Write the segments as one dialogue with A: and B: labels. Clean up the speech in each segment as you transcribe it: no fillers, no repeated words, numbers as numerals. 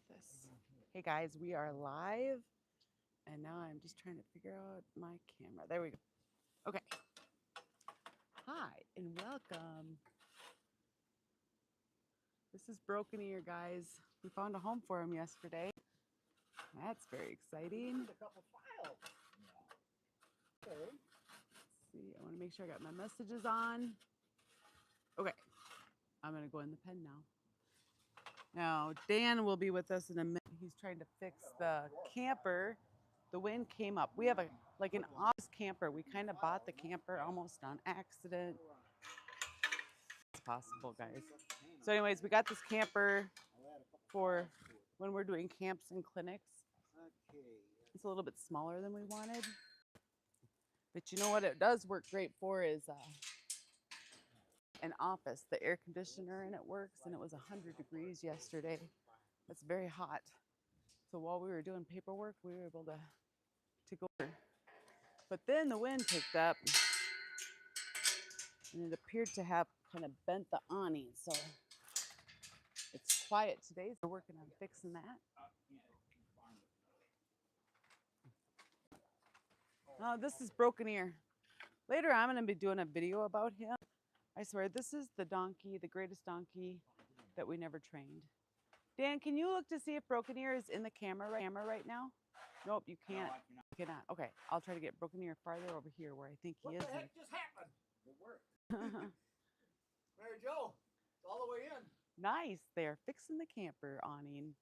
A: this. Hey guys, we are live, and now I'm just trying to figure out my camera. There we go. Okay. Hi, and welcome. This is Broken Ear, guys. We found a home for him yesterday. That's very exciting.
B: A couple files. Yeah. Okay.
A: Let's see, I want to make sure I got my messages on. Okay, I'm going to go in the pen now. Now, Dan will be with us in a minute. He's trying to fix the camper. The wind came up. We have an office camper. We kind of bought the camper almost on accident. It's possible, guys. So anyways, we got this camper for when we're doing camps and clinics. It's a little bit smaller than we wanted. But you know what it does work great for is an office. The air conditioner in it works, and it was 100 degrees yesterday. That's very hot. So while we were doing paperwork, we were able to go over. But then the wind picked up, and it appeared to have kind of bent the awning. So it's quiet today. So we're working on fixing that. Oh, this is Broken Ear. Later, I'm going to be doing a video about him. I swear, this is the donkey, the greatest donkey that we never trained. Dan, can you look to see if Broken Ear is in the camera right now? Nope, you can't. No, you cannot. Okay, I'll try to get Broken Ear farther over here where I think he is.
B: What the heck just happened? It worked. MaryJo, it's all the way in.
A: Nice. They're fixing the camper awning.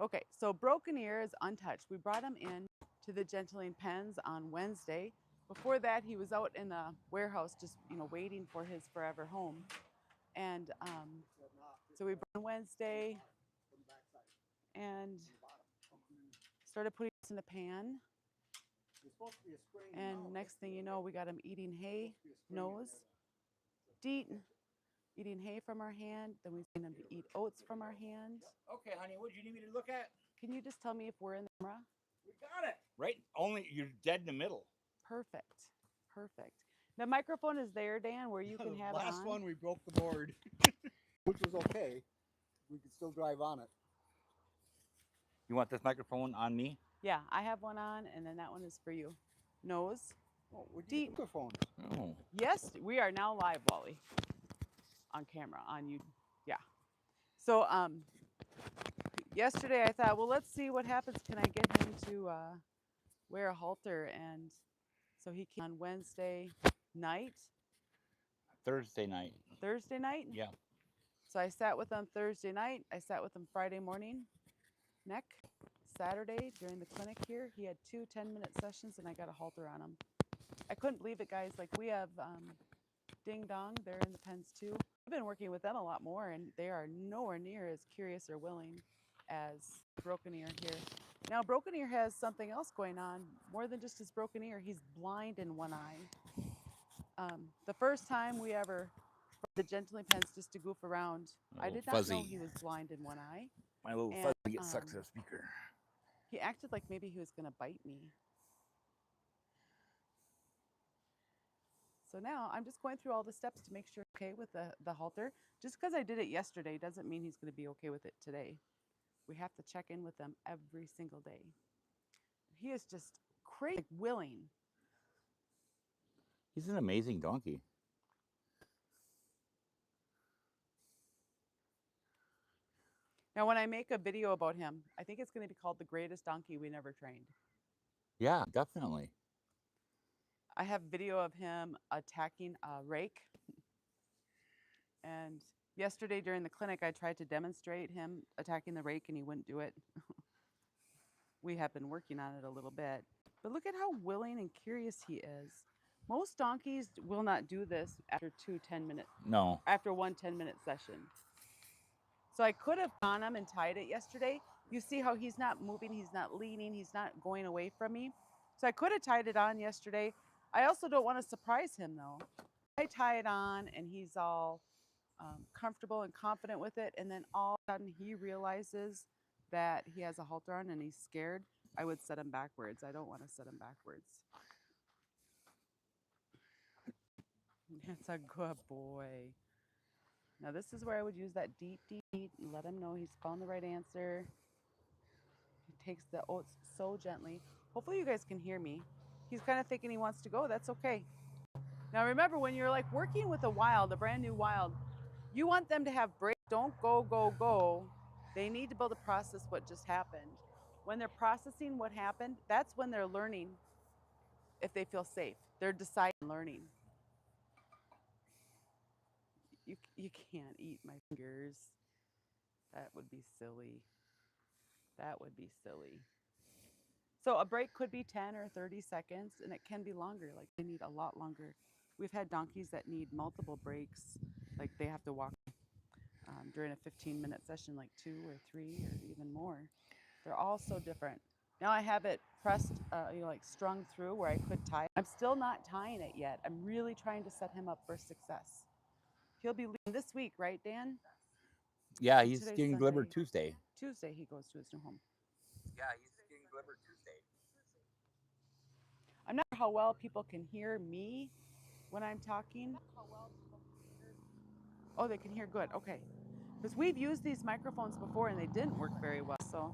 A: Okay, so Broken Ear is untouched. We brought him in to the gentling pens on Wednesday. Before that, he was out in the warehouse just, waiting for his forever home. And so we brought him Wednesday and started putting this in the pan. And next thing you know, we got him eating hay, nose, eating hay from our hand. Then we seen him to eat oats from our hand.
B: Okay, honey, what do you need me to look at?
A: Can you just tell me if we're in the camera?
B: We got it. Right, only you're dead in the middle.
A: Perfect. The microphone is there, Dan, where you can have it on.
C: Last one, we broke the board, which was okay. We could still drive on it.
B: You want this microphone on me?
A: Yeah, I have one on, and then that one is for you. Nose.
C: Oh, where'd you get the microphone?
B: Oh.
A: Yes, we are now live, Wally. On camera, on you. Yeah. So yesterday I thought, well, let's see what happens. Can I get him to wear a halter? And so he came on Wednesday night.
B: Thursday night.
A: Thursday night?
B: Yeah.
A: So I sat with him Thursday night. I sat with him Friday morning. Neck. Saturday during the clinic here, he had 2 10-minute sessions, and I got a halter on him. I couldn't believe it, guys. Like, we have Ding Dong. They're in the pens too. I've been working with them a lot more, and they are nowhere near as curious or willing as Broken Ear here. Now, Broken Ear has something else going on, more than just his broken ear. He's blind in one eye. The first time we ever brought the gentling pens just to goof around, I did not know he was blind in one eye.
B: My little fuzzy gets stuck to the speaker.
A: He acted like maybe he was going to bite me. So now I'm just going through all the steps to make sure okay with the halter. Just because I did it yesterday doesn't mean he's going to be okay with it today. We have to check in with them every single day. He is just crazy willing.
B: He's an amazing donkey.
A: Now, when I make a video about him, I think it's going to be called The Greatest Donkey We Never Trained.
B: Yeah, definitely.
A: I have video of him attacking a rake. And yesterday during the clinic, I tried to demonstrate him attacking the rake, and he wouldn't do it. We have been working on it a little bit. But look at how willing and curious he is. Most donkeys will not do this after 2 10-minute.
B: No.
A: After 1 10-minute session. So I could have gone him and tied it yesterday. You see how he's not moving, he's not leaning, he's not going away from me. So I could have tied it on yesterday. I also don't want to surprise him though. I tie it on and he's all comfortable and confident with it, and then all of a sudden he realizes that he has a halter on and he's scared. I would set him backwards. I don't want to set him backwards. That's a good boy. Now this is where I would use that deep, deep, deep and let him know he's calling the right answer. He takes the oats so gently. Hopefully you guys can hear me. He's kind of thinking he wants to go. That's okay. Now remember, when you're like working with a wild, a brand new wild, you want them to have breaks. Don't go, go, go. They need to be able to process what just happened. When they're processing what happened, that's when they're learning if they feel safe. They're deciding learning. You can't eat my fingers. That would be silly. That would be silly. So a break could be 10 or 30 seconds, and it can be longer. Like they need a lot longer. We've had donkeys that need multiple breaks. Like they have to walk during a 15-minute session, like 2 or 3 or even more. They're all so different. Now I have it pressed, like strung through where I could tie. I'm still not tying it yet. I'm really trying to set him up for success. He'll be leaving this week, right, Dan?
D: Yeah,
A: And
D: he's
A: today's
D: getting delivered
A: Sunday.
D: Tuesday.
A: Tuesday he goes to his new home.
D: Yeah, he's getting delivered Tuesday.
A: I'm not sure how well people can hear me when I'm talking. Oh, they can hear good. Okay. Because we've used these microphones before and they didn't work very well. So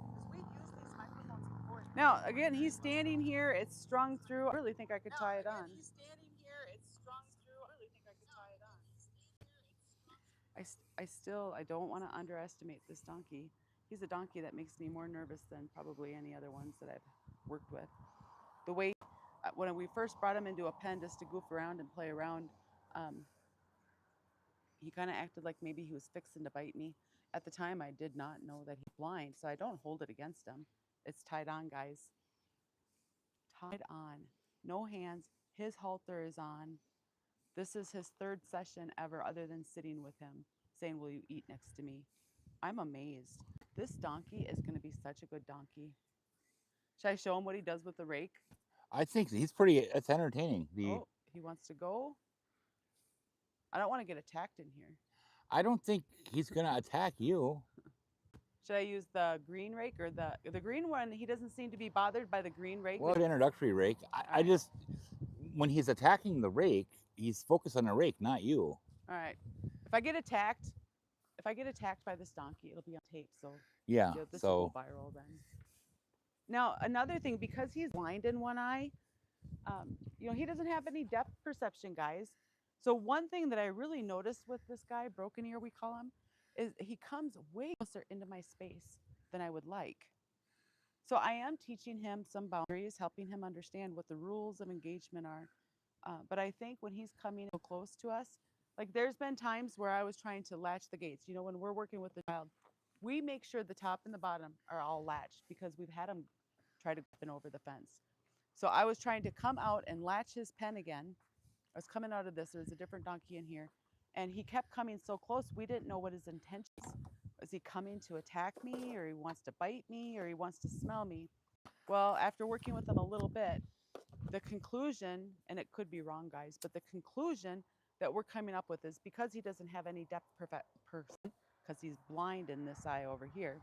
A: now, again, he's standing here. It's strung through. I really think I could tie it on. I don't want to underestimate this donkey. He's a donkey that makes me more nervous than probably any other ones that I've worked with. The way, when we first brought him into a pen just to goof around and play around, he kind of acted like maybe he was fixing to bite me. At the time, I did not know that he's blind, so I don't hold it against him. It's tied on, guys. Tied on. No hands. His halter is on. This is his third session ever other than sitting with him, saying, will you eat next to me? I'm amazed. This donkey is going to be such a good donkey. Should I show him what he does with the rake?
D: I think it's entertaining.
A: Oh, he wants to go. I don't want to get attacked in here.
D: I don't think he's going to attack you.
A: Should I use the green rake or the green one? He doesn't seem to be bothered by the green rake.
D: Well, introductory rake. I just, when he's attacking the rake, he's focused on the rake, not you.
A: All right. If I get attacked by this donkey, it'll be on tape. So
D: yeah,
A: this will go viral then. Now, another thing, because he's blind in one eye, he doesn't have any depth perception, guys. So one thing that I really noticed with this guy, broken ear we call him, is he comes way closer into my space than I would like. So I am teaching him some boundaries, helping him understand what the rules of engagement are. But I think when he's coming so close to us, like there's been times where I was trying to latch the gates. When we're working with the child, we make sure the top and the bottom are all latched because we've had him try to go over the fence. So I was trying to come out and latch his pen again. I was coming out of this. There was a different donkey in here. And he kept coming so close, we didn't know what his intentions. Was he coming to attack me, or he wants to bite me, or he wants to smell me? Well, after working with him a little bit, the conclusion, and it could be wrong, guys, but the conclusion that we're coming up with is because he doesn't have any depth perception, because he's blind in this eye over here,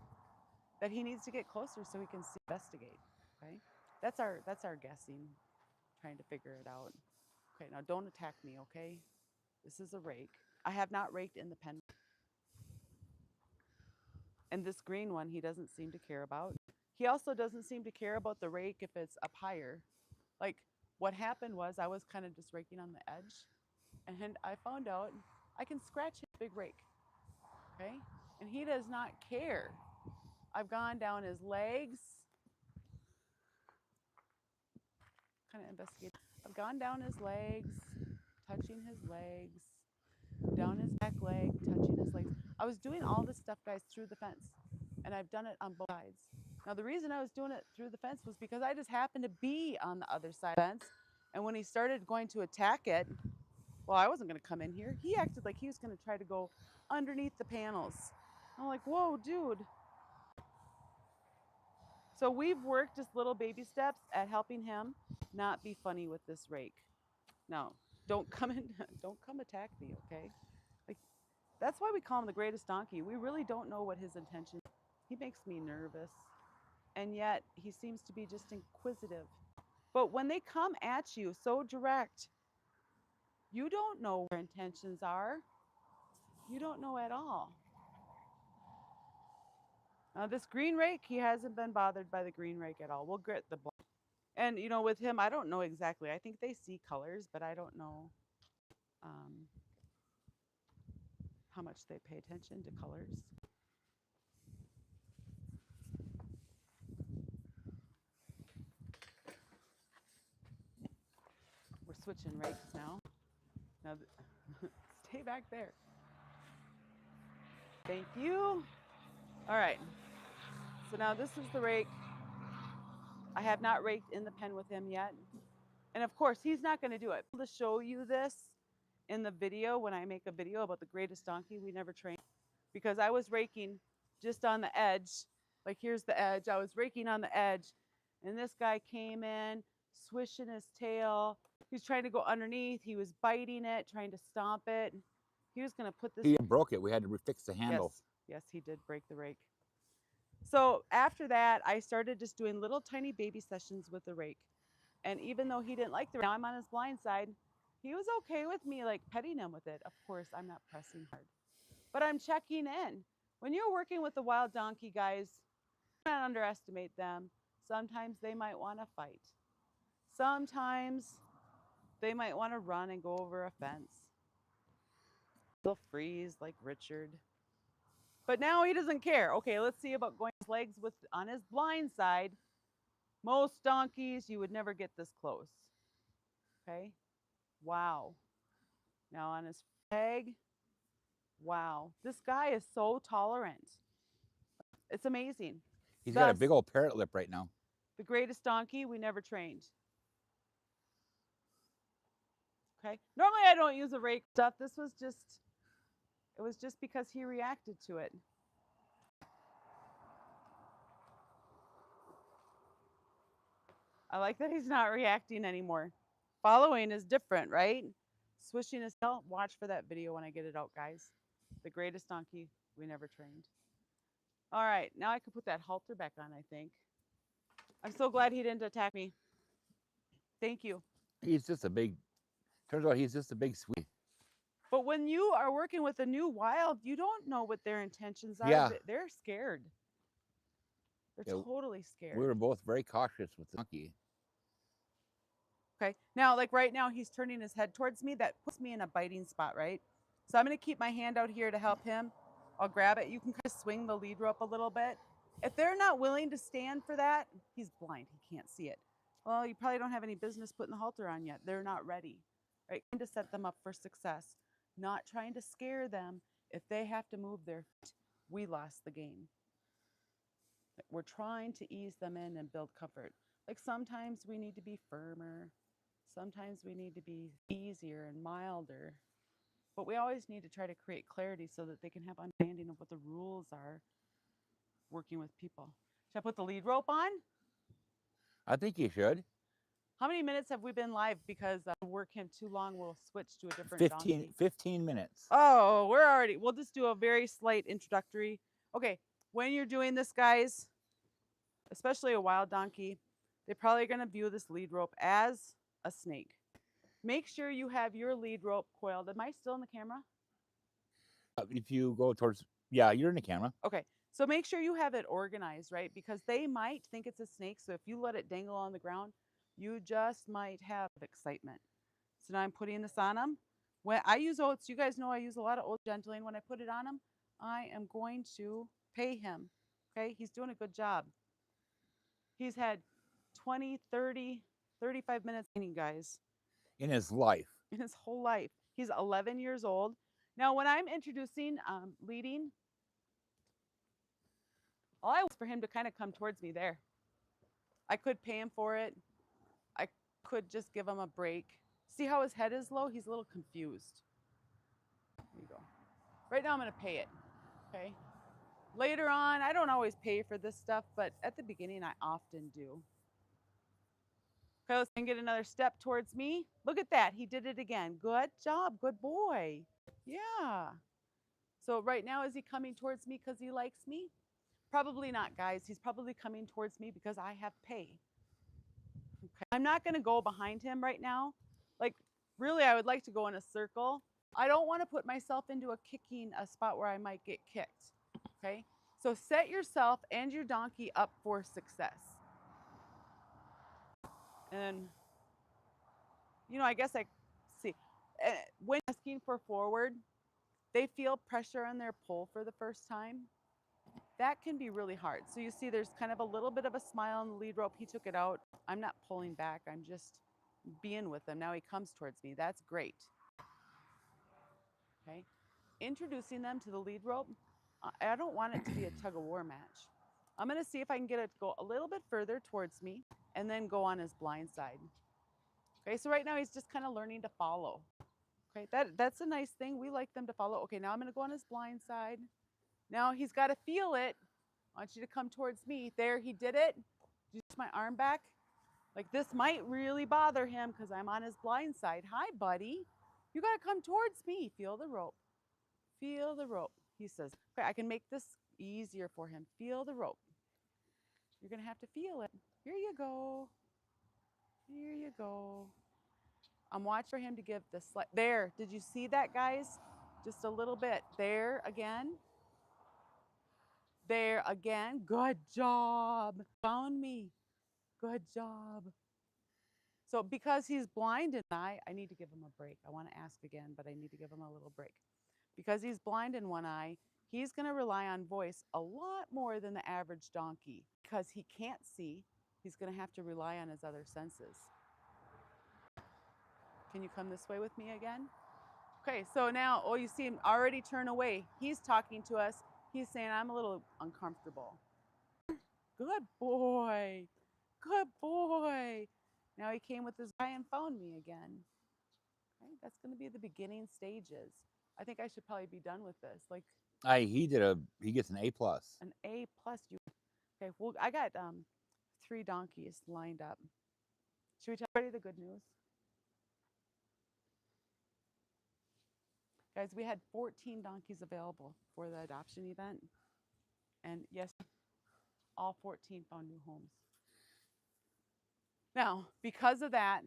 A: that he needs to get closer so he can investigate. Okay, that's our guessing, trying to figure it out. Okay, now don't attack me, okay? This is a rake. I have not raked in the pen. And this green one, he doesn't seem to care about. He also doesn't seem to care about the rake if it's up higher. Like what happened was I was kind of just raking on the edge, and I found out I can scratch his big rake, okay? And he does not care. I've gone down his legs, kind of investigate. I've gone down his legs, touching his legs, down his back leg, touching his legs. I was doing all this stuff, guys, through the fence, and I've done it on both sides. Now, the reason I was doing it through the fence was because I just happened to be on the other side of the fence, and when he started going to attack it, well, I wasn't going to come in here. He acted like he was going to try to go underneath the panels. I'm like, whoa, dude. So we've worked just little baby steps at helping him not be funny with this rake. Now, don't come attack me, okay? Like, that's why we call him the greatest donkey. We really don't know what his intention is. He makes me nervous, and yet he seems to be just inquisitive. But when they come at you so direct, you don't know what their intentions are. You don't know at all. Now this green rake, he hasn't been bothered by the green rake at all. We'll grit the black. And you know, with him, I don't know exactly. I think they see colors, but I don't know how much they pay attention to colors. We're switching rakes now. Now, stay back there. Thank you. All right. So now this is the rake. I have not raked in the pen with him yet. And of course, he's not going to do it. I'll just show you this in the video when I make a video about the greatest donkey we never trained. Because I was raking just on the edge. Like here's the edge. I was raking on the edge. And this guy came in, swishing his tail. He was trying to go underneath. He was biting it, trying to stomp it. He was going to put this.
D: He broke it. We had to fix the handle.
A: Yes, he did break the rake. So after that, I started just doing little tiny baby sessions with the rake. And even though he didn't like the rake, now I'm on his blind side, he was okay with me like petting him with it. Of course, I'm not pressing hard, but I'm checking in. When you're working with the wild donkey, guys, do not underestimate them. Sometimes they might want to fight. Sometimes they might want to run and go over a fence. They'll freeze like Richard. But now he doesn't care. Okay, let's see about going his legs with on his blind side. Most donkeys, you would never get this close. Okay? Wow. Now on his peg. Wow. This guy is so tolerant. It's amazing.
D: He's got a big old parrot lip right now.
A: The greatest donkey we never trained. Okay? Normally I don't use a rake stuff. This was just, it was just because he reacted to it. I like that he's not reacting anymore. Following is different, right? Swishing his tail. Watch for that video when I get it out, guys. The greatest donkey we never trained. All right, now I can put that halter back on, I think. I'm so glad he didn't attack me. Thank you.
D: He's just a big, turns out he's just a big sweet.
A: But when you are working with a new wild, you don't know what their intentions are.
D: Yeah.
A: They're scared. They're totally scared.
D: We were both very cautious with the donkey.
A: Okay, now like right now he's turning his head towards me. That puts me in a biting spot, right? So I'm going to keep my hand out here to help him. I'll grab it. You can kind of swing the lead rope a little bit. If they're not willing to stand for that, he's blind. He can't see it. Well, you probably don't have any business putting the halter on yet. They're not ready, right? To set them up for success, not trying to scare them. If they have to move their feet, we lost the game. We're trying to ease them in and build comfort. Like sometimes we need to be firmer. Sometimes we need to be easier and milder. But we always need to try to create clarity so that they can have understanding of what the rules are working with people. Should I put the lead rope on?
D: I think you should.
A: How many minutes have we been live? Because work him too long, we'll switch to a different donkey.
D: 15 minutes.
A: Oh, we'll just do a very slight introductory. Okay, when you're doing this, guys, especially a wild donkey, they're probably going to view this lead rope as a snake. Make sure you have your lead rope coiled. Am I still in the camera?
D: If you go towards, yeah, you're in the camera.
A: Okay, so make sure you have it organized, right? Because they might think it's a snake. So if you let it dangle on the ground, you just might have excitement. So now I'm putting this on them. When I use oats, you guys know I use a lot of oat gentling. When I put it on him, I am going to pay him. Okay, he's doing a good job. He's had 20, 30, 35 minutes training, guys.
D: In his life.
A: In his whole life. He's 11 years old. Now, when I'm introducing leading, all I want is for him to kind of come towards me there. I could pay him for it. I could just give him a break. See how his head is low? He's a little confused. There you go. Right now, I'm going to pay it. Okay. Later on, I don't always pay for this stuff, but at the beginning, I often do. Okay, let's get another step towards me. Look at that. He did it again. Good job. Good boy. Yeah. So right now, is he coming towards me because he likes me? Probably not, guys. He's probably coming towards me because I have pay. Okay. I'm not going to go behind him right now. Like, really, I would like to go in a circle I don't want to put myself into a spot where I might get kicked. Okay. So set yourself and your donkey up for success. And, I guess I see when asking for forward, they feel pressure on their pull for the first time. That can be really hard. So you see there's kind of a little bit of a smile on the lead rope. He took it out. I'm not pulling back. I'm just being with him. Now he comes towards me. That's great. Okay. Introducing them to the lead rope. I don't want it to be a tug of war match. I'm going to see if I can get it to go a little bit further towards me and then go on his blind side. Okay, so right now he's just kind of learning to follow. Okay, that's a nice thing. We like them to follow. Okay, now I'm going to go on his blind side. Now he's got to feel it. I want you to come towards me. There, he did it. Just my arm back. Like this might really bother him because I'm on his blind side. Hi, buddy. You got to come towards me. Feel the rope. Feel the rope. He says, okay, I can make this easier for him. Feel the rope. You're going to have to feel it. Here you go. Here you go. I'm watching for him to give the slide. There. Did you see that, guys? Just a little bit. There again. There again. Good job. Found me. Good job. So because he's blind in one eye, I need to give him a break. I want to ask again, but I need to give him a little break. Because he's blind in one eye, he's going to rely on voice a lot more than the average donkey. Because he can't see, he's going to have to rely on his other senses. Can you come this way with me again? Okay, so now, you see him already turn away. He's talking to us. He's saying, I'm a little uncomfortable. Good boy. Good boy. Now he came with his guy and found me again. Okay, that's going to be the beginning stages. I think I should probably be done with this. Like
D: He gets an A plus.
A: an A plus. Okay, well, I got 3 donkeys lined up. Should we tell everybody the good news? Guys, we had 14 donkeys available for the adoption event. And yes, all 14 found new homes. Now, because of that,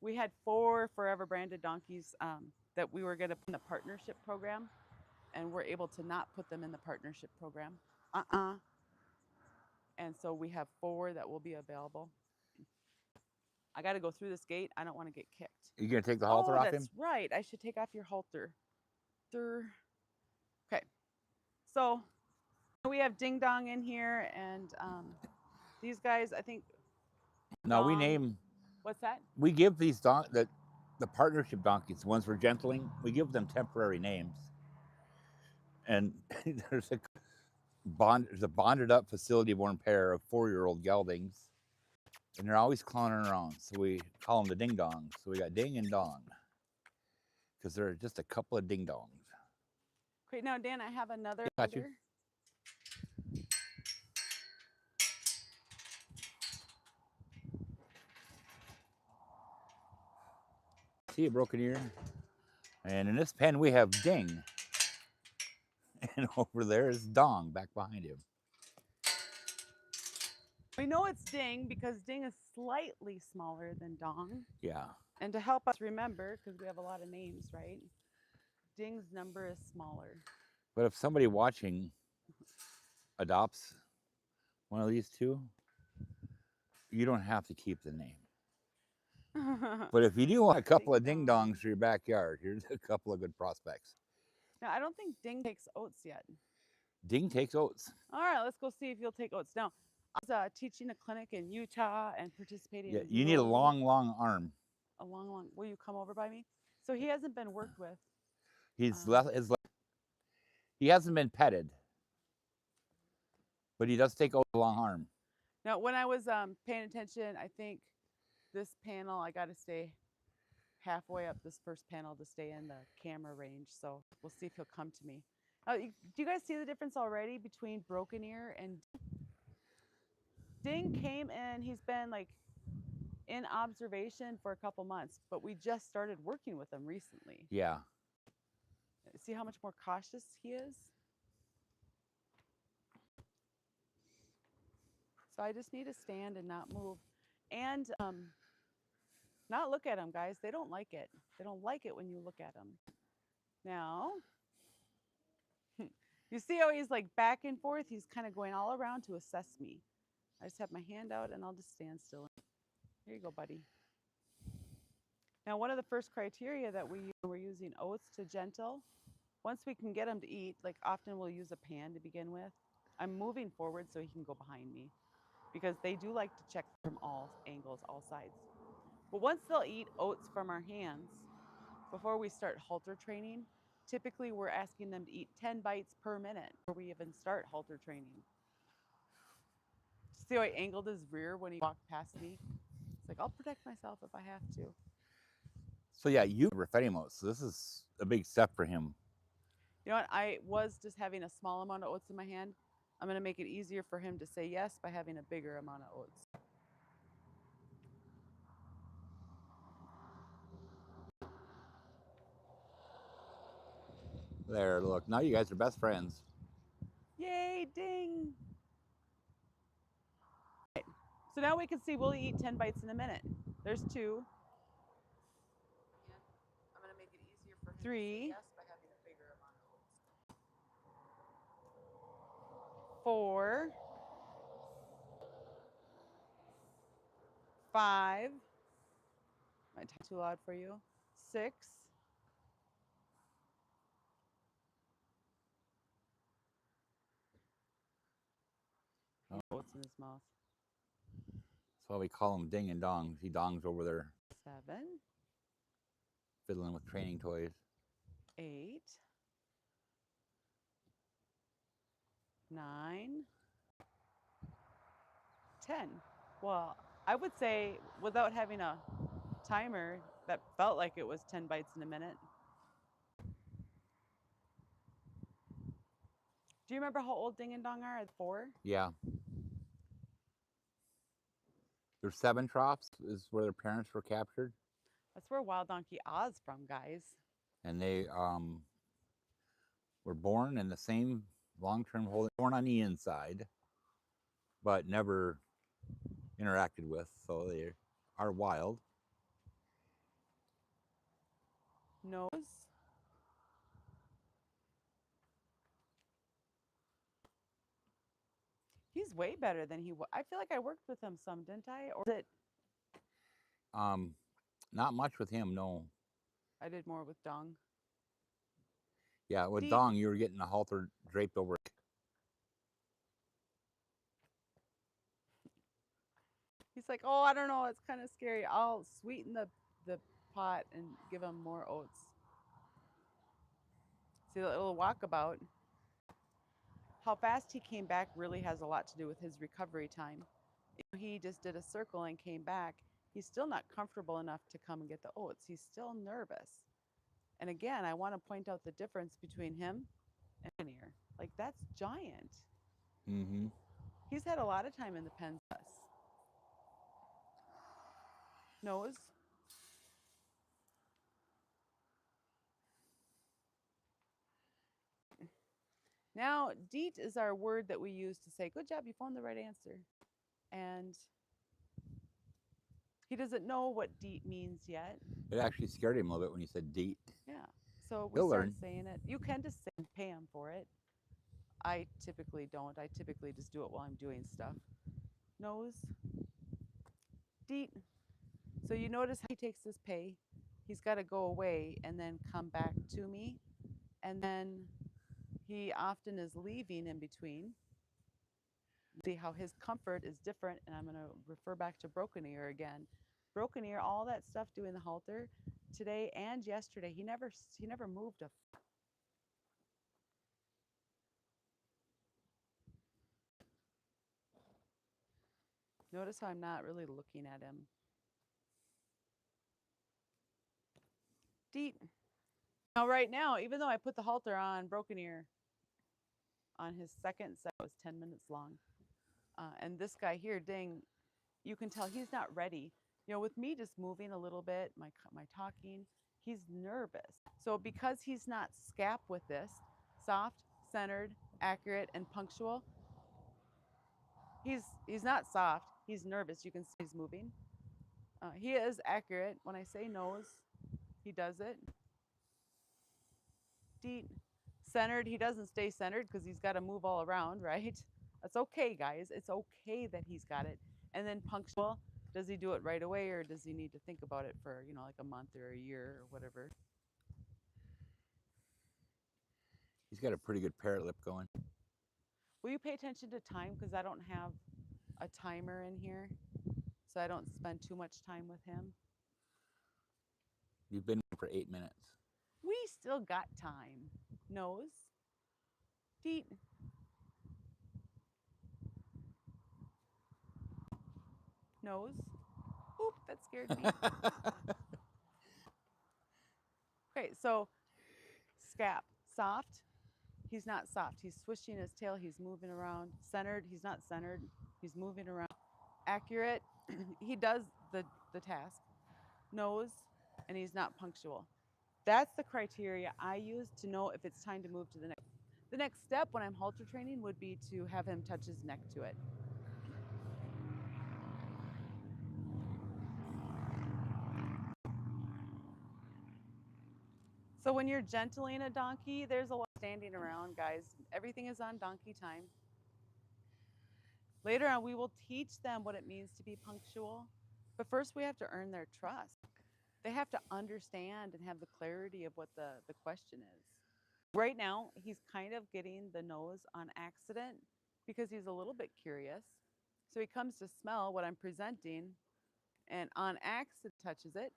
A: we had 4 forever branded donkeys that we were going to put in the partnership program, and we're able to not put them in the partnership program. And so we have 4 that will be available. I got to go through this gate. I don't want to get kicked.
D: You gonna take the halter off him?
A: That's right. I should take off your halter. Okay. So we have Ding Dong in here, and these guys, I think.
D: No, we name.
A: What's that?
D: We give these the partnership donkeys, the ones we're gentling, we give them temporary names. And there's a bonded up facility-born pair of 4-year-old geldings, and they're always clowning around. So we call them the Ding Dongs. So we got Ding and Dong because they're just a couple of ding dongs.
A: Great. Now, Dan, I have another.
D: Got you. See a broken ear. And in this pen, we have Ding. And over there is Dong back behind him.
A: We know it's Ding because Ding is slightly smaller than Dong.
D: Yeah.
A: And to help us remember, because we have a lot of names, right? Ding's number is smaller.
D: But if somebody watching adopts one of these 2, you don't have to keep the name. But if you do want a couple of ding dongs for your backyard, here's a couple of good prospects.
A: Now, I don't think Ding takes oats yet.
D: Ding takes oats.
A: All right, let's go see if you'll take oats. Now, I was teaching a clinic in Utah and participating.
D: Yeah,
A: in
D: you need a long arm.
A: A long. Will you come over by me? So he hasn't been worked with.
D: He hasn't been petted, but he does take a long arm.
A: Now, when I was paying attention, I think this panel, I got to stay halfway up this first panel to stay in the camera range. So we'll see if he'll come to me. Do you guys see the difference already between broken ear and Ding? Came in, he's been like in observation for a couple months, but we just started working with him recently.
D: Yeah.
A: See how much more cautious he is? So I just need to stand and not move. And not look at them, guys. They don't like it. They don't like it when you look at them. Now, you see how he's like back and forth? He's kind of going all around to assess me. I just have my hand out and I'll just stand still. Here you go, buddy. Now, one of the first criteria that we're using oats to gentle. Once we can get him to eat, like often we'll use a pan to begin with. I'm moving forward so he can go behind me because they do like to check from all angles, all sides. But once they'll eat oats from our hands, before we start halter training, typically we're asking them to eat 10 bites per minute before we even start halter training. See how I angled his rear when he walked past me? It's like, I'll protect myself if I have to.
D: So yeah, you never fed him oats. So this is a big step for him.
A: You know what? I was just having a small amount of oats in my hand. I'm going to make it easier for him to say yes by having a bigger amount of oats.
D: There, look. Now you guys are best friends.
A: Yay, ding. Right. So now we can see we'll eat 10 bites in a minute. There's 2. I'm going to make it easier for him 3. To say yes by having a bigger amount of oats. 4. 5. Might talk too loud for you. 6. 8. Oats in his mouth.
D: That's why we call him Ding and Dong. He dongs over there
A: 7.
D: fiddling with training toys.
A: 8. 9. 10. Well, I would say without having a timer, that felt like it was 10 bites in a minute. Do you remember how old Ding and Dong are? 4?
D: Yeah. There's 7 troughs is where their parents were captured.
A: That's where Wild Donkey Oz from, guys.
D: And they were born in the same long-term holding, born on the inside, but never interacted with, so they are wild.
A: Nose. He's way better than he was. I feel like I worked with him some, didn't I? Or did
D: Not much with him, no.
A: I did more with Dong?
D: Yeah, with
A: Deep.
D: Dong, you were getting a halter draped over.
A: He's like, oh, I don't know, it's kind of scary. I'll sweeten the pot and give him more oats. See the little walkabout. How fast he came back really has a lot to do with his recovery time. If he just did a circle and came back, he's still not comfortable enough to come and get the oats. He's still nervous. And again, I want to point out the difference between him and Buccaneer. Like, that's giant.
D: Mm-hmm.
A: He's had a lot of time in the pen. Nose. Now, deet is our word that we use to say, good job, you found the right answer. And he doesn't know what deet means yet.
D: It actually scared him a little bit when you said deet.
A: Yeah. So we
D: He'll
A: start
D: learn.
A: saying it. You can just say pay him for it. I typically don't. I typically just do it while I'm doing stuff. Nose. Deet. So you notice how he takes this pay. He's got to go away and then come back to me. And then he often is leaving in between. See how his comfort is different. And I'm going to refer back to broken ear again. Broken ear, all that stuff doing the halter today and yesterday, he never moved a. Notice how I'm not really looking at him. Deep. Now, right now, even though I put the halter on broken ear on his second set, was 10 minutes long. And this guy here, Ding, you can tell he's not ready. You know, with me just moving a little bit, my talking, he's nervous. So because he's not scap with this, soft, centered, accurate, and punctual, he's not soft. He's nervous. You can see he's moving. He is accurate. When I say nose, he does it. Deet. Centered. He doesn't stay centered because he's got to move all around, right? That's okay, guys. It's okay that he's got it. And then punctual. Does he do it right away, or does he need to think about it for, you know, like a month or a year or whatever?
D: He's got a pretty good parrot lip going.
A: Will you pay attention to time? Because I don't have a timer in here, so I don't spend too much time with him.
D: You've been for 8 minutes.
A: We still got time. Nose. Deet. Nose. Oop, that scared me. Okay, so scap. Soft. He's not soft. He's swishing his tail. He's moving around. Centered. He's not centered. He's moving around. Accurate. He does the task. Nose. And he's not punctual. That's the criteria I use to know if it's time to move to the next. The next step when I'm halter training would be to have him touch his neck to it. So when you're gentling a donkey, there's a lot standing around, guys. Everything is on donkey time. Later on, we will teach them what it means to be punctual. But first, we have to earn their trust. They have to understand and have the clarity of what the question is. Right now, he's kind of getting the nose on accident because he's a little bit curious. So he comes to smell what I'm presenting and on accident touches it.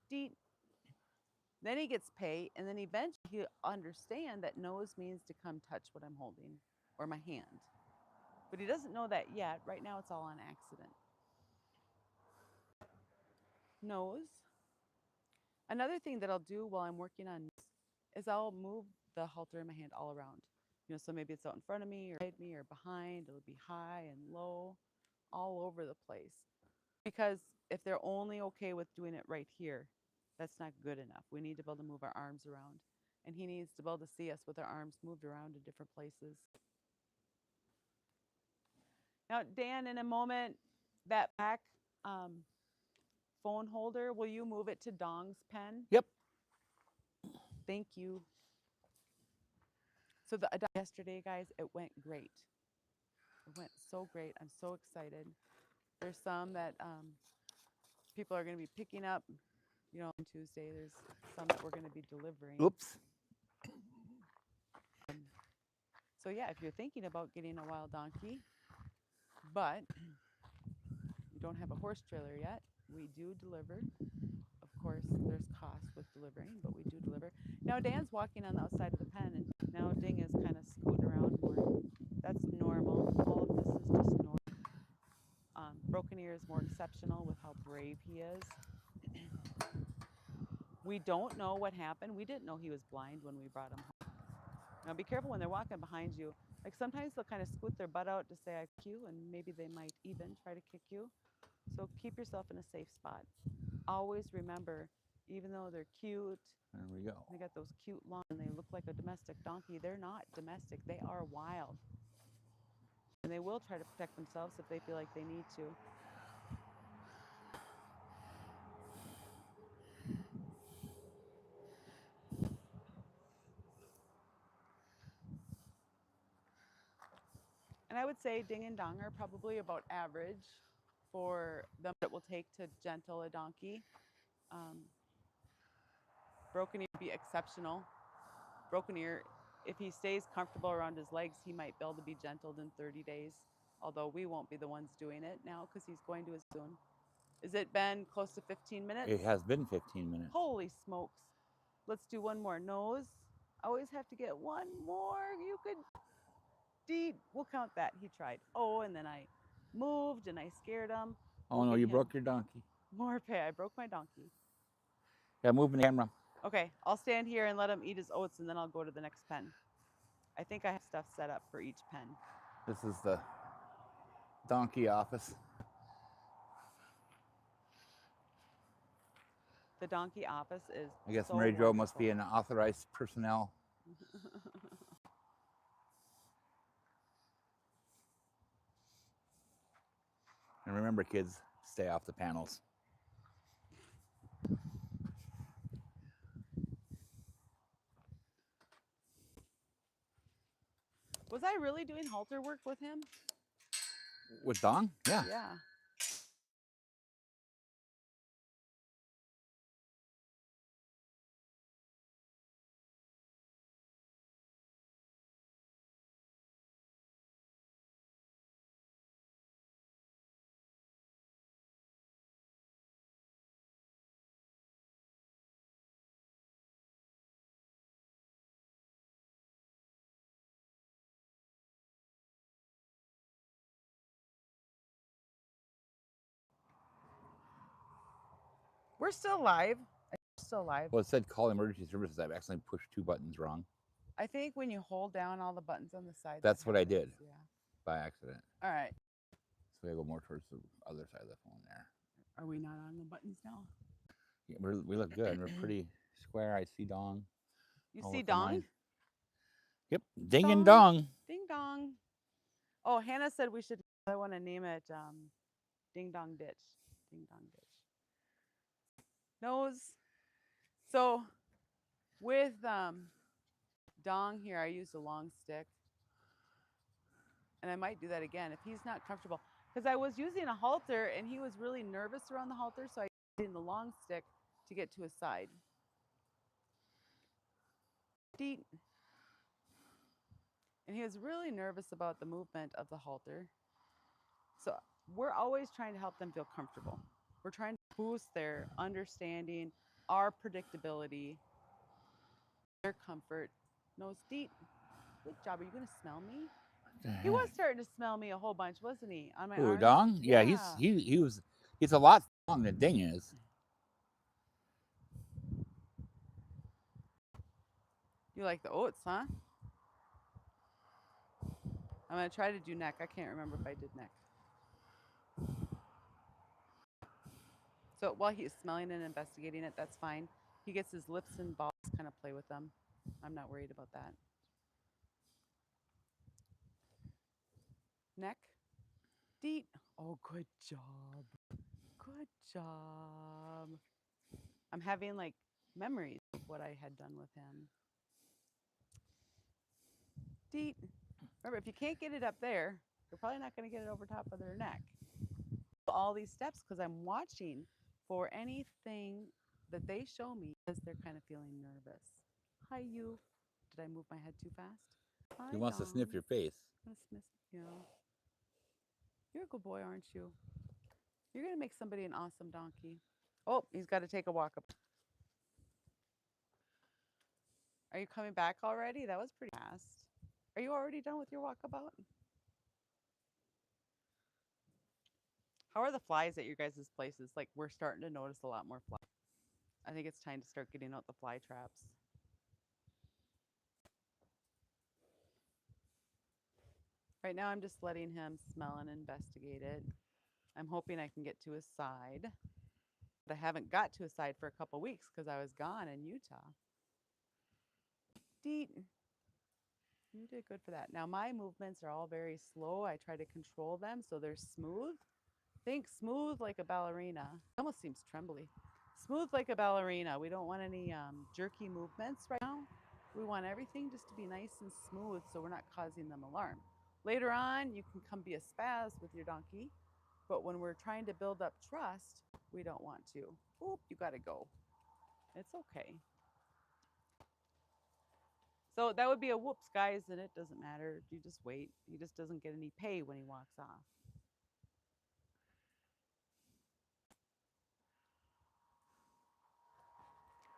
A: Deet. Then he gets pay, and then eventually he'll understand that nose means to come touch what I'm holding or my hand. But he doesn't know that yet. Right now it's all on accident. Nose. Another thing that I'll do while I'm working on nose is I'll move the halter in my hand all around. You know, so maybe it's out in front of me or behind me or behind. It'll be high and low, all over the place. Because if they're only okay with doing it right here, that's not good enough. We need to be able to move our arms around. And he needs to be able to see us with our arms moved around in different places. Now, Dan, in a moment, that back phone holder, will you move it to Dong's pen?
D: Yep.
A: Thank you. So yesterday, guys, it went great. It went so great. I'm so excited. There's some that people are going to be picking up, you know, on Tuesday. There's some that we're going to be delivering.
D: Oops.
A: So yeah, if you're thinking about getting a wild donkey, but you don't have a horse trailer yet, we do deliver. Of course, there's cost with delivering, but we do deliver. Now Dan's walking on the outside of the pen, and now Ding is kind of scooting around more. That's normal. All of this is just normal. Broken ear is more exceptional with how brave he is. We don't know what happened. We didn't know he was blind when we brought him home. Now be careful when they're walking behind you. Like sometimes they'll kind of scoot their butt out to say I kick you, and maybe they might even try to kick you. So keep yourself in a safe spot. Always remember, even though they're cute,
D: There we go.
A: they got those cute long and they look like a domestic donkey, they're not domestic, they are wild. And they will try to protect themselves if they feel like they need to. And I would say Ding and Dong are probably about average for them that will take to gentle a donkey. Broken ear would be exceptional. Broken ear, if he stays comfortable around his legs, he might be able to be gentled in 30 days. Although we won't be the ones doing it now because he's going to his soon. Has it been close to 15 minutes?
D: It has been 15 minutes.
A: Holy smokes. Let's do one more. Nose. I always have to get one more. You could. Deet. We'll count that. He tried. Oh, and then I moved and I scared him.
D: Oh no, you broke your donkey.
A: More pay. I broke my donkey.
D: Yeah, moving the camera.
A: Okay, I'll stand here and let him eat his oats and then I'll go to the next pen. I think I have stuff set up for each pen.
D: This is the donkey office.
A: The donkey office is
D: I guess
A: so
D: MaryJo must
A: wonderful.
D: be an authorized personnel. And remember, kids, stay off the panels.
A: Was I really doing halter work with him?
D: With Dong? Yeah.
A: Yeah. We're still live. Still live.
D: Well, it said call emergency services. I've accidentally pushed 2 buttons wrong
A: I think when you hold down all the buttons on the side.
D: That's
A: that
D: what I did.
A: happens, Yeah.
D: by accident.
A: All right.
D: So I go more towards the other side of the phone there.
A: Are we not on the buttons now?
D: Yeah, we look good. We're pretty square. I see Dong.
A: You
D: I'll
A: see
D: look at mine.
A: Dong?
D: Yep. Ding and
A: Dong.
D: dong.
A: Ding dong. Oh, Hannah said we should. I want to name it Ding Dong Ditch. Ding Dong Ditch. Nose. So with Dong here, I used a long stick. And I might do that again if he's not comfortable. Because I was using a halter and he was really nervous around the halter, so I used the long stick to get to his side. Deet. And he was really nervous about the movement of the halter. So we're always trying to help them feel comfortable. We're trying to boost their understanding, our predictability, their comfort. Nose deep. Good job. Are you going to smell me? He was starting to smell me a whole bunch, wasn't he? On my
D: Ooh,
A: arms?
D: Dong? Yeah, he's a lot stronger than Ding is.
A: You like the oats, huh? I'm going to try to do neck. I can't remember if I did neck. So while he's smelling and investigating it, that's fine. He gets his lips and balls, kind of play with them. I'm not worried about that. Neck. Deet. Oh, good job. Good job. I'm having like memories of what I had done with him. Deet. Remember, if you can't get it up there, you're probably not going to get it over top of their neck. All these steps because I'm watching for anything that they show me as they're kind of feeling nervous. Hi, you. Did I move my head too fast? Hi,
D: He wants to sniff
A: Dom.
D: your face.
A: I'm gonna sniff you. You're a good boy, aren't you? You're going to make somebody an awesome donkey. Oh, he's got to take a walk up. Are you coming back already? That was pretty fast. Are you already done with your walkabout? How are the flies at your guys' places? Like, we're starting to notice a lot more flies. I think it's time to start getting out the fly traps. Right now, I'm just letting him smell and investigate it. I'm hoping I can get to his side. But I haven't got to his side for a couple weeks because I was gone in Utah. Deet. You did good for that. Now, my movements are all very slow. I try to control them so they're smooth. Think smooth like a ballerina. It almost seems trembly. Smooth like a ballerina. We don't want any jerky movements right now. We want everything just to be nice and smooth so we're not causing them alarm. Later on, you can come be a spaz with your donkey, but when we're trying to build up trust, we don't want to. Oop, you gotta go. It's okay. So that would be a whoops, guys, and it doesn't matter. You just wait. He just doesn't get any pay when he walks off.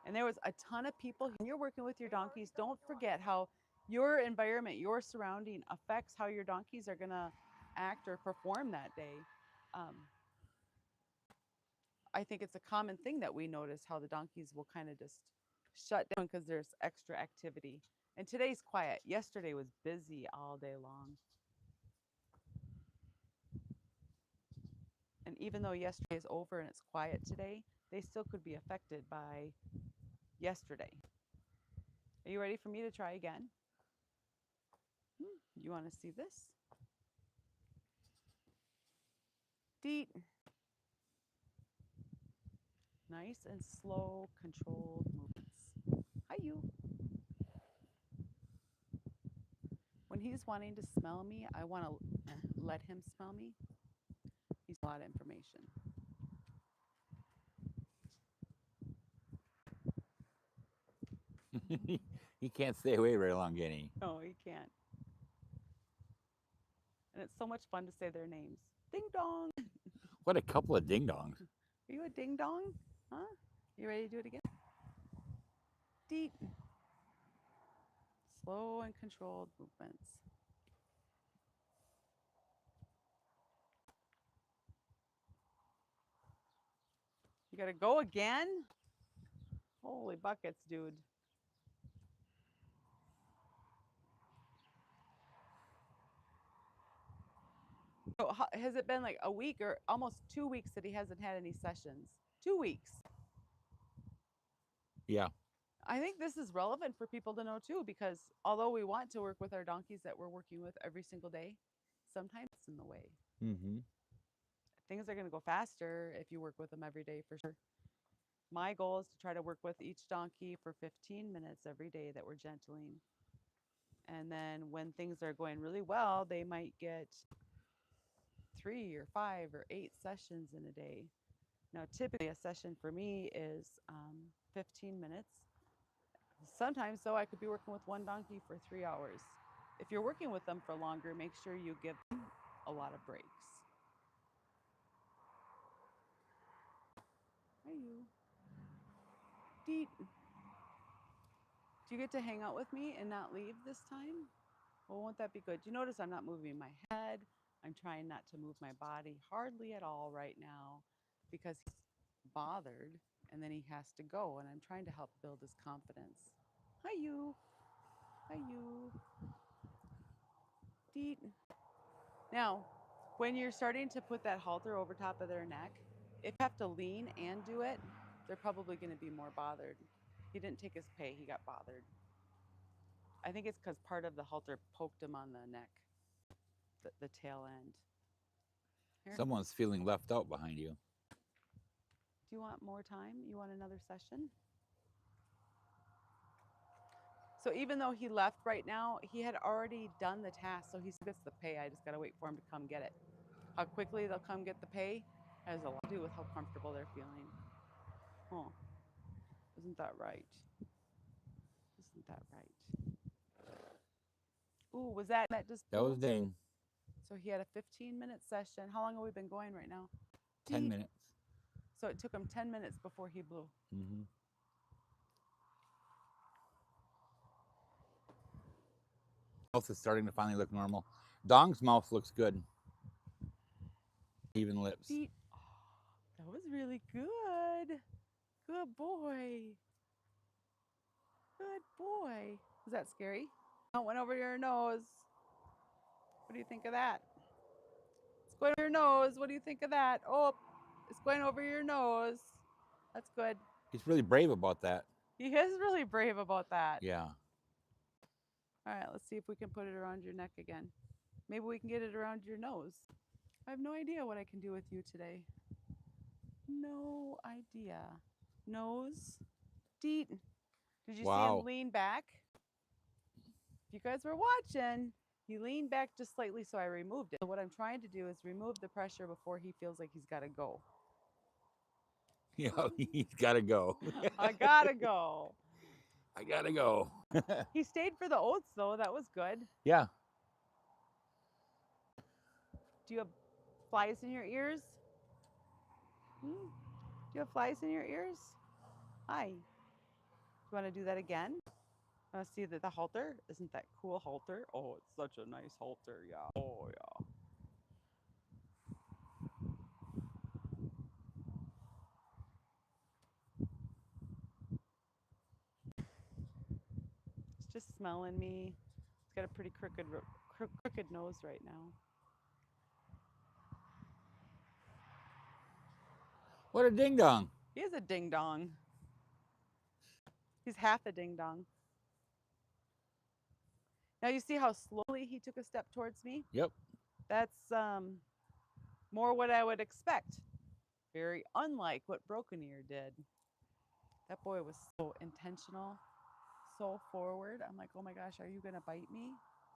A: And there was a ton of people. When you're working with your donkeys, don't forget how your environment, your surrounding affects how your donkeys are going to act or perform that day. I think it's a common thing that we notice how the donkeys will kind of just shut down because there's extra activity. And today's quiet. Yesterday was busy all day long. And even though yesterday is over and it's quiet today, they still could be affected by yesterday. Are you ready for me to try again? You want to see this? Deet. Nice and slow, controlled movements. Hi, you. When When he's wanting to smell me, I want to let him smell me. He's a lot of information.
D: He can't stay away very long, can he?
A: No, he can't. And it's so much fun to say their names. Ding dong.
D: What a couple of ding dongs.
A: Are you a ding dong? Huh? You ready to do it again? Deep. Slow and controlled movements. You gotta go again? Holy buckets, dude. So has it been like a week or almost 2 weeks that he hasn't had any sessions? 2 weeks.
D: Yeah.
A: I think this is relevant for people to know too, because although we want to work with our donkeys that we're working with every single day, sometimes it's in the way.
D: Mm-hmm.
A: Things are going to go faster if you work with them every day for sure. My goal is to try to work with each donkey for 15 minutes every day that we're gentling. And then when things are going really well, they might get 3 or 5 or 8 sessions in a day. Now, typically a session for me is 15 minutes. Sometimes, though, I could be working with one donkey for 3 hours. If you're working with them for longer, make sure you give them a lot of breaks. Hi, you. Deet. Do you get to hang out with me and not leave this time? Well, won't that be good? You notice I'm not moving my head. I'm trying not to move my body hardly at all right now because he's bothered and then he has to go, and I'm trying to help build his confidence. Hi, you. Hi, you. Deet. Now, when you're starting to put that halter over top of their neck, if you have to lean and do it, they're probably going to be more bothered. He didn't take his pay, he got bothered. I think it's because part of the halter poked him on the neck, the tail end. Here.
D: Someone's feeling left out behind you.
A: Do you want more time? You want another session? So even though he left right now, he had already done the task, so he gets the pay. I just got to wait for him to come get it. How quickly they'll come get the pay has a lot to do with how comfortable they're feeling. Oh, isn't that right? Isn't that right? Ooh, was that just
D: That was ding.
A: So he had a 15-minute session. How long have we been going right now?
D: 10 minutes.
A: So it took him 10 minutes before he blew.
D: Mm-hmm. Mouth is starting to finally look normal. Dong's mouth looks good. Even lips.
A: Oh, that was really good. Good boy. Good boy. Was that scary? Oh, it went over your nose. What do you think of that? It's going over your nose. What do you think of that? Oh, it's going over your nose. That's good.
D: He's really brave about that.
A: He is really brave about that.
D: Yeah.
A: All right, let's see if we can put it around your neck again. Maybe we can get it around your nose. I have no idea what I can do with you today. No idea. Nose. Deet. Did you see him lean back? If you guys were watching, he leaned back just slightly, so I removed it. So what I'm trying to do is remove the pressure before he feels like he's got to go.
D: Yeah, he's got to go.
A: I gotta go.
D: I got to go.
A: He stayed for the oats, though. That was good.
D: Yeah.
A: Do you have flies in your ears? Do you have flies in your ears? Hi. Do you want to do that again? See the halter? Isn't that cool halter? Oh, it's such a nice halter. Yeah. Oh, yeah. It's just smelling me. It's got a pretty crooked nose right now.
D: What a ding dong.
A: He is a ding dong. He's half a ding dong. Now you see how slowly he took a step towards me?
D: Yep.
A: That's more what I would expect. Very unlike what Broken Ear did. That boy was so intentional, so forward. I'm like, oh my gosh, are you going to bite me?